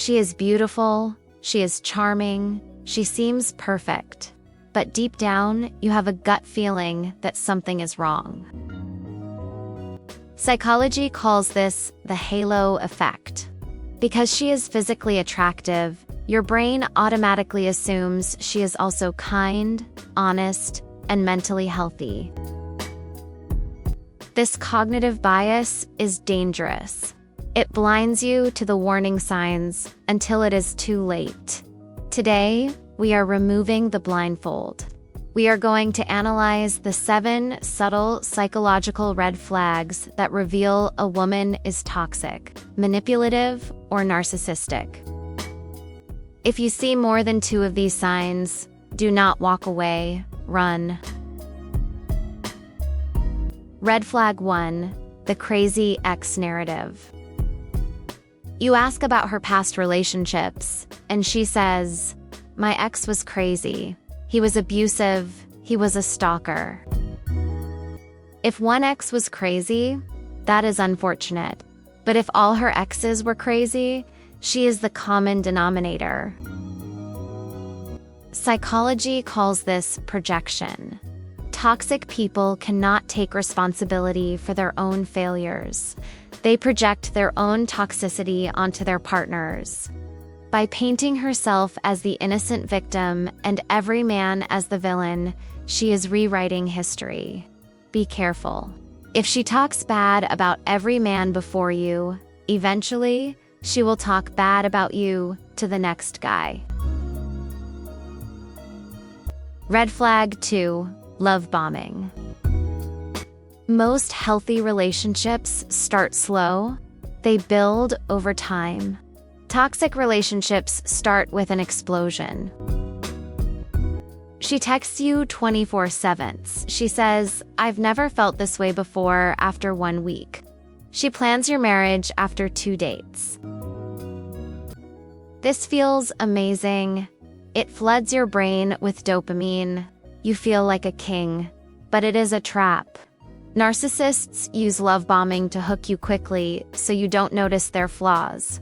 She is beautiful, she is charming, she seems perfect. But deep down, you have a gut feeling that something is wrong. Psychology calls this the halo effect. Because she is physically attractive, your brain automatically assumes she is also kind, honest, and mentally healthy. This cognitive bias is dangerous. It blinds you to the warning signs until it is too late. Today, we are removing the blindfold. We are going to analyze the 7 subtle psychological red flags that reveal a woman is toxic, manipulative, or narcissistic. If you see more than 2 of these signs, do not walk away, run. Red flag 1, the crazy ex narrative. You ask about her past relationships, and she says, "My ex was crazy. He was abusive, he was a stalker." If one ex was crazy, that is unfortunate. But if all her exes were crazy, she is the common denominator. Psychology calls this projection. Toxic people cannot take responsibility for their own failures. They project their own toxicity onto their partners. By painting herself as the innocent victim and every man as the villain, she is rewriting history. Be careful. If she talks bad about every man before you, eventually, she will talk bad about you to the next guy. Red flag 2, love bombing. Most healthy relationships start slow. They build over time. Toxic relationships start with an explosion. She texts you 24/7. She says, "I've never felt this way before," after 1 week. She plans your marriage after 2 dates. This feels amazing. It floods your brain with dopamine. You feel like a king, but it is a trap. Narcissists use love bombing to hook you quickly so you don't notice their flaws.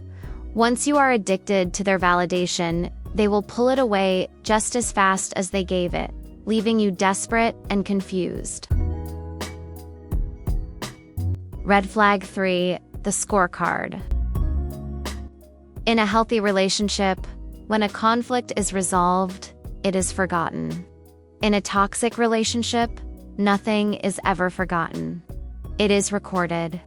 Once you are addicted to their validation, they will pull it away just as fast as they gave it, leaving you desperate and confused. Red flag 3, the scorecard. In a healthy relationship, when a conflict is resolved, it is forgotten. In a toxic relationship, nothing is ever forgotten. It is recorded.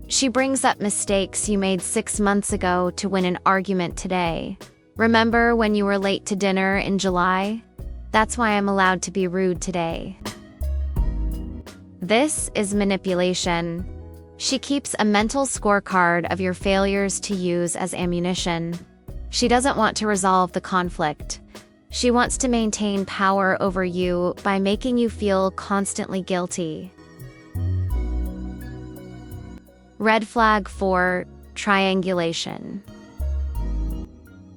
She brings up mistakes you made 6 months ago to win an argument today. Remember when you were late to dinner in July? That's why I'm allowed to be rude today. This is manipulation. She keeps a mental scorecard of your failures to use as ammunition. She doesn't want to resolve the conflict. She wants to maintain power over you by making you feel constantly guilty. Red flag 4, triangulation.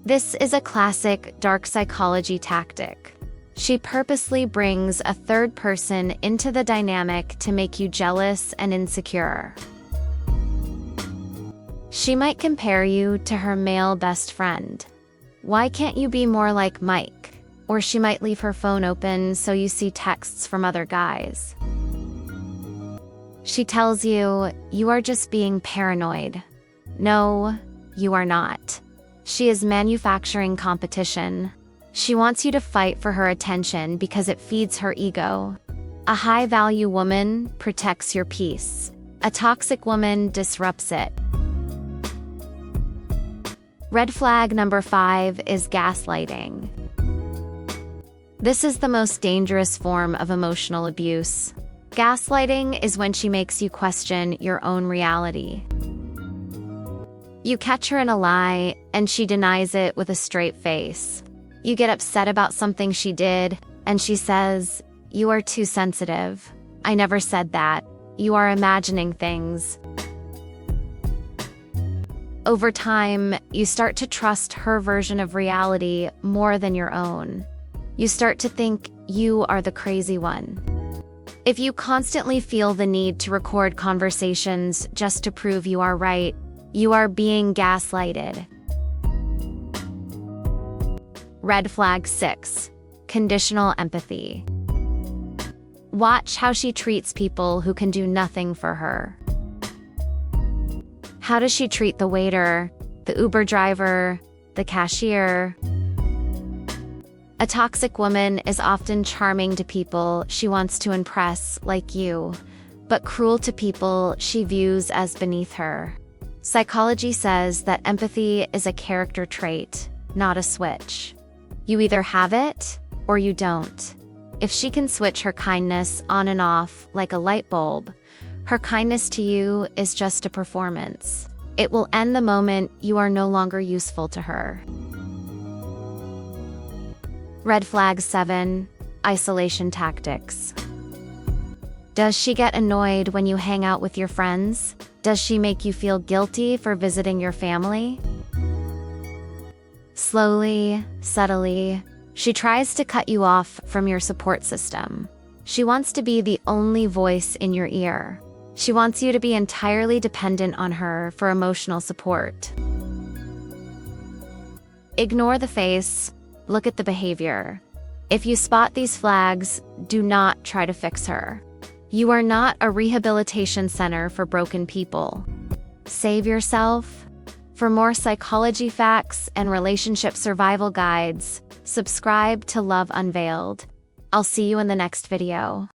This is a classic dark psychology tactic. She purposely brings a third person into the dynamic to make you jealous and insecure. She might compare you to her male best friend. "Why can't you be more like Mike?" Or she might leave her phone open so you see texts from other guys. She tells you, "You are just being paranoid." No, you are not. She is manufacturing competition. She wants you to fight for her attention because it feeds her ego. A high-value woman protects your peace. A toxic woman disrupts it. Red flag number 5 is gaslighting. This is the most dangerous form of emotional abuse. Gaslighting is when she makes you question your own reality. You catch her in a lie, and she denies it with a straight face. You get upset about something she did, and she says, "You are too sensitive. I never said that. You are imagining things." Over time, you start to trust her version of reality more than your own. You start to think you are the crazy one. If you constantly feel the need to record conversations just to prove you are right, You are being gaslighted. Red flag 6. Conditional empathy. Watch how she treats people who can do nothing for her. How does she treat the waiter, the Uber driver, the cashier? A toxic woman is often charming to people she wants to impress, like you, but cruel to people she views as beneath her. Psychology says that empathy is a character trait, not a switch. You either have it or you don't. If she can switch her kindness on and off like a light bulb, her kindness to you is just a performance. It will end the moment you are no longer useful to her. Red flag 7. Isolation tactics. Does she get annoyed when you hang out with your friends? Does she make you feel guilty for visiting your family? Slowly, subtly, she tries to cut you off from your support system. She wants to be the only voice in your ear. She wants you to be entirely dependent on her for emotional support. Ignore the face, look at the behavior. If you spot these flags, do not try to fix her. You are not a rehabilitation center for broken people. Save yourself. For more psychology facts and relationship survival guides, subscribe to Love Unveiled. I'll see you in the next video.